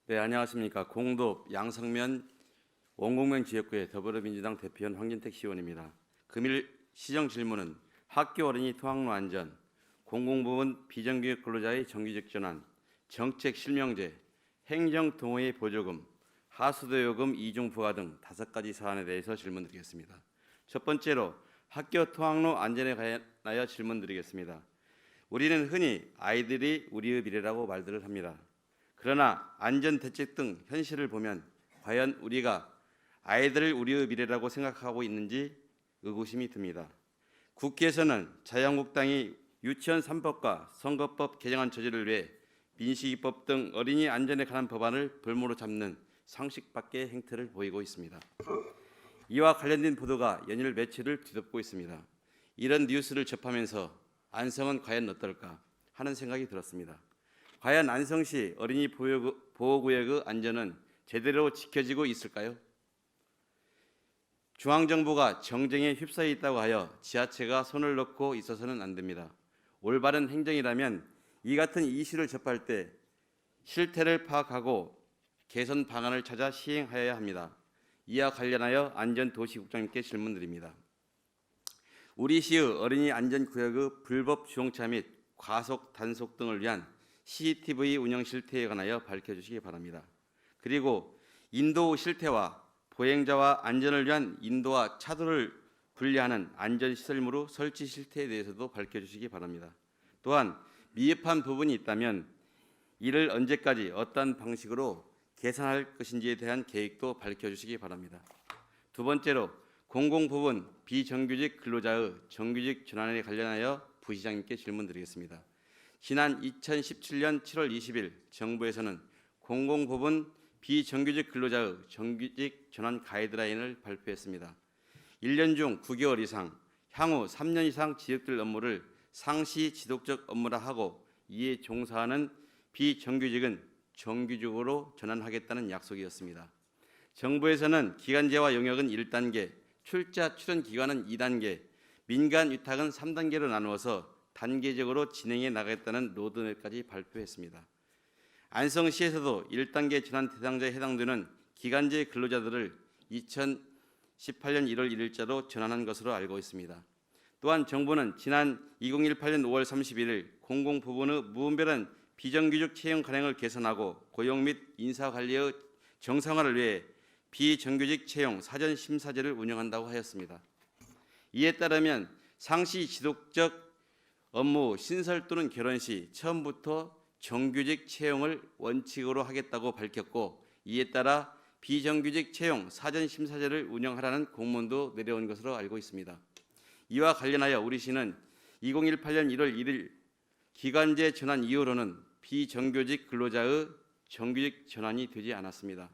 네, 안녕하십니까. 공도 양성면 원곡면 지역구의 더불어민주당 대표원 황진택 시의원입니다. 금일 시정 질문은 학교 어린이 통학로 안전, 공공부문 비정규직 근로자의 정규직 전환, 정책 실명제, 행정 동호회 보조금, 하수도 요금 이중 부과 등 5가지 사안에 대해서 질문드리겠습니다. 첫 번째로 학교 통학로 안전에 관하여 질문드리겠습니다. 우리는 흔히 아이들이 우리의 미래라고 말들을 합니다. 그러나 안전대책 등 현실을 보면 과연 우리가 아이들을 우리의 미래라고 생각하고 있는지 의구심이 듭니다. 국회에서는 자유한국당이 유치원 3법과 선거법 개정안 처리를 위해 민식이법 등 어린이 안전에 관한 법안을 볼모로 잡는 상식 밖의 행태를 보이고 있습니다. 이와 관련된 보도가 연일 매체를 뒤덮고 있습니다. 이런 뉴스를 접하면서 안성은 과연 어떨까 하는 생각이 들었습니다. 과연 안성시 어린이 보호구역의 안전은 제대로 지켜지고 있을까요? 중앙정부가 정쟁에 휩싸여 있다고 하여 지자체가 손을 놓고 있어서는 안 됩니다. 올바른 행정이라면 이 같은 이슈를 접할 때 실태를 파악하고 개선 방안을 찾아 시행하여야 합니다. 이와 관련하여 안전도시국장님께 질문드립니다. 우리 시의 어린이 안전구역의 불법 주정차 및 과속, 단속 등을 위한 CCTV 운영 실태에 관하여 밝혀주시기 바랍니다. 그리고 인도 실태와 보행자와 안전을 위한 인도와 차도를 분리하는 안전시설물의 설치 실태에 대해서도 밝혀주시기 바랍니다. 또한 미흡한 부분이 있다면 이를 언제까지 어떤 방식으로 개선할 것인지에 대한 계획도 밝혀주시기 바랍니다. 두 번째로 공공부문 비정규직 근로자의 정규직 전환에 관련하여 부시장님께 질문드리겠습니다. 지난 2017년 7월 20일 정부에서는 공공부문 비정규직 근로자의 정규직 전환 가이드라인을 발표했습니다. 1년 중 9개월 이상, 향후 3년 이상 지속될 업무를 상시 지속적 업무라 하고 이에 종사하는 비정규직은 정규직으로 전환하겠다는 약속이었습니다. 정부에서는 기간제와 용역은 1단계, 출자 출연 기간은 2단계, 민간 위탁은 3단계로 나누어서 단계적으로 진행해 나가겠다는 로드맵까지 발표했습니다. 안성시에서도 1단계 전환 대상자에 해당되는 기간제 근로자들을 2018년 1월 1일자로 전환한 것으로 알고 있습니다. 또한 정부는 지난 2018년 5월 31일 공공부문의 무분별한 비정규직 채용 관행을 개선하고 고용 및 인사관리의 정상화를 위해 비정규직 채용 사전심사제를 운영한다고 하였습니다. 이에 따르면 상시 지속적 업무 신설 또는 결혼 시 처음부터 정규직 채용을 원칙으로 하겠다고 밝혔고 이에 따라 비정규직 채용 사전심사제를 운영하라는 공문도 내려온 것으로 알고 있습니다. 이와 관련하여 우리 시는 2018년 1월 1일 기간제 전환 이후로는 비정규직 근로자의 정규직 전환이 되지 않았습니다.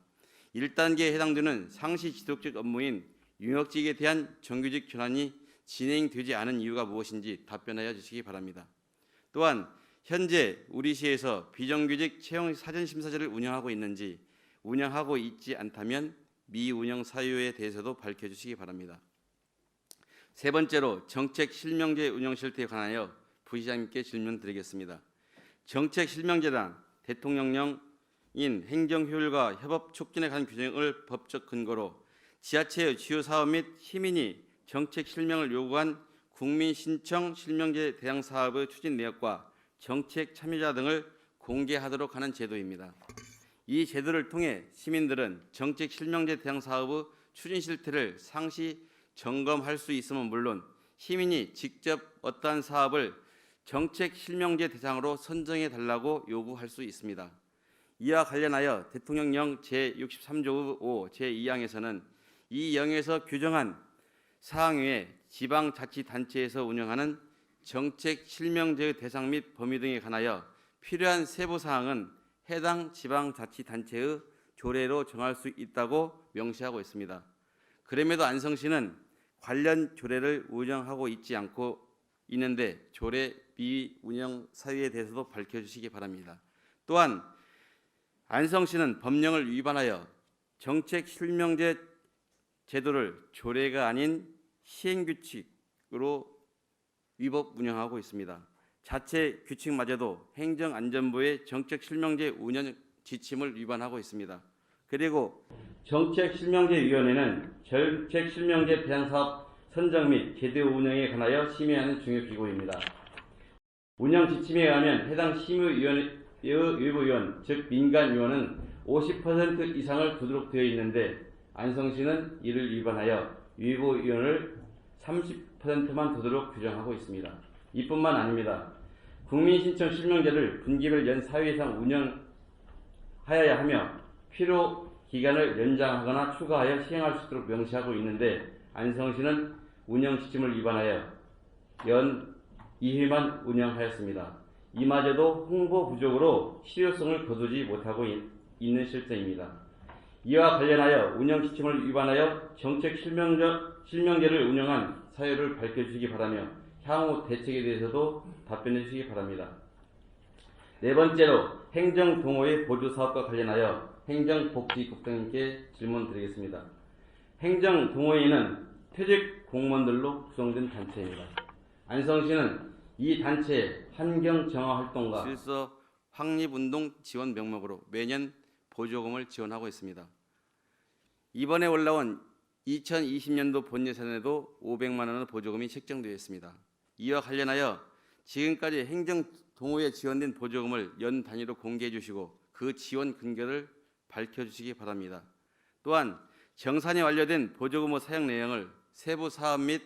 1단계에 해당되는 상시 지속적 업무인 용역직에 대한 정규직 전환이 진행되지 않은 이유가 무엇인지 답변하여 주시기 바랍니다. 또한 현재 우리 시에서 비정규직 채용 사전심사제를 운영하고 있는지, 운영하고 있지 않다면 미운영 사유에 대해서도 밝혀주시기 바랍니다. 세 번째로 정책 실명제 운영 실태에 관하여 부시장님께 질문드리겠습니다. 정책 실명제란 대통령령인 행정효율과 협업 촉진에 관한 규정을 법적 근거로 지자체의 주요 사업 및 시민이 정책 실명을 요구한 국민 신청 실명제 대상 사업의 추진 내역과 정책 참여자 등을 공개하도록 하는 제도입니다. 이 제도를 통해 시민들은 정책 실명제 대상 사업의 추진 실태를 상시 점검할 수 있음은 물론 시민이 직접 어떠한 사업을 정책 실명제 대상으로 선정해 달라고 요구할 수 있습니다. 이와 관련하여 대통령령 제63조 5 제2항에서는 이 영에서 규정한 사항 외에 지방자치단체에서 운영하는 정책 실명제의 대상 및 범위 등에 관하여 필요한 세부 사항은 해당 지방자치단체의 조례로 정할 수 있다고 명시하고 있습니다. 그럼에도 안성시는 관련 조례를 운영하고 있지 않고 있는데 조례 미운영 사유에 대해서도 밝혀주시기 바랍니다. 또한 안성시는 법령을 위반하여 정책 실명제 제도를 조례가 아닌 시행규칙으로 위법 운영하고 있습니다. 자체 규칙마저도 행정안전부의 정책 실명제 운영 지침을 위반하고 있습니다. 그리고 정책실명제위원회는 정책실명제 대상사업 선정 및 제도 운영에 관하여 심의하는 중요기구입니다. 운영 지침에 의하면 해당 심의위원회의 외부위원, 즉 민간위원은 50% 이상을 두도록 되어 있는데 안성시는 이를 위반하여 외부위원을 30%만 두도록 규정하고 있습니다. 이뿐만 아닙니다. 국민신청 실명제를 분기별 연 4회 이상 운영하여야 하며 필요 기간을 연장하거나 추가하여 시행할 수 있도록 명시하고 있는데 안성시는 운영 지침을 위반하여 연 2회만 운영하였습니다. 이마저도 홍보 부족으로 실효성을 거두지 못하고 있는 실정입니다. 이와 관련하여 운영 지침을 위반하여 정책 실명제를 운영한 사유를 밝혀주시기 바라며 향후 대책에 대해서도 답변해 주시기 바랍니다. 네 번째로 행정동호회 보조사업과 관련하여 행정복지국장님께 질문드리겠습니다. 행정동호회는 퇴직 공무원들로 구성된 단체입니다. 안성시는 이 단체의 환경정화 활동과 질서 확립운동 지원 명목으로 매년 보조금을 지원하고 있습니다. 이번에 올라온 2020년도 본예산에도 500만 원의 보조금이 책정되어 있습니다. 이와 관련하여 지금까지 행정동호회에 지원된 보조금을 연 단위로 공개해 주시고 그 지원 근거를 밝혀주시기 바랍니다. 또한 정산이 완료된 보조금의 사용 내용을 세부 사업 및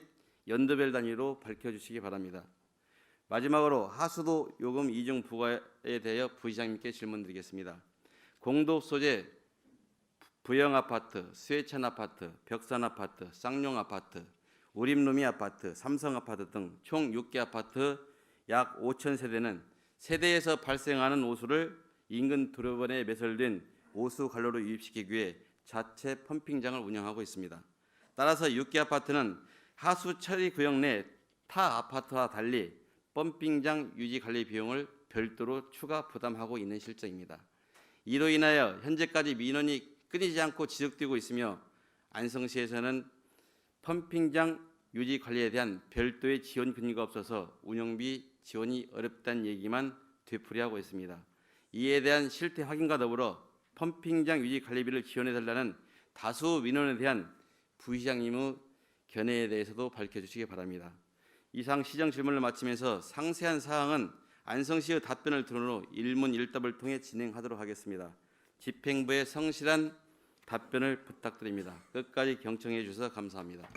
연도별 단위로 밝혀주시기 바랍니다. 마지막으로 하수도 요금 이중 부과에 대하여 부시장님께 질문드리겠습니다. 공도읍 소재 부영아파트, 수혜천아파트, 벽산아파트, 쌍용아파트, 우림루미아파트, 삼성아파트 등 총 6개 아파트 약 5천 세대는 세대에서 발생하는 오수를 인근 도로변에 매설된 오수 관로로 유입시키기 위해 자체 펌핑장을 운영하고 있습니다. 따라서 6개 아파트는 하수 처리 구역 내 타 아파트와 달리 펌핑장 유지 관리 비용을 별도로 추가 부담하고 있는 실정입니다. 이로 인하여 현재까지 민원이 끊이지 않고 지속되고 있으며 안성시에서는 펌핑장 유지 관리에 대한 별도의 지원 근거가 없어서 운영비 지원이 어렵다는 얘기만 되풀이하고 있습니다. 이에 대한 실태 확인과 더불어 펌핑장 유지 관리비를 지원해달라는 다수 민원에 대한 부시장님의 견해에 대해서도 밝혀주시기 바랍니다. 이상 시정 질문을 마치면서 상세한 사항은 안성시의 답변을 토론으로 일문일답을 통해 진행하도록 하겠습니다. 집행부의 성실한 답변을 부탁드립니다. 끝까지 경청해 주셔서 감사합니다.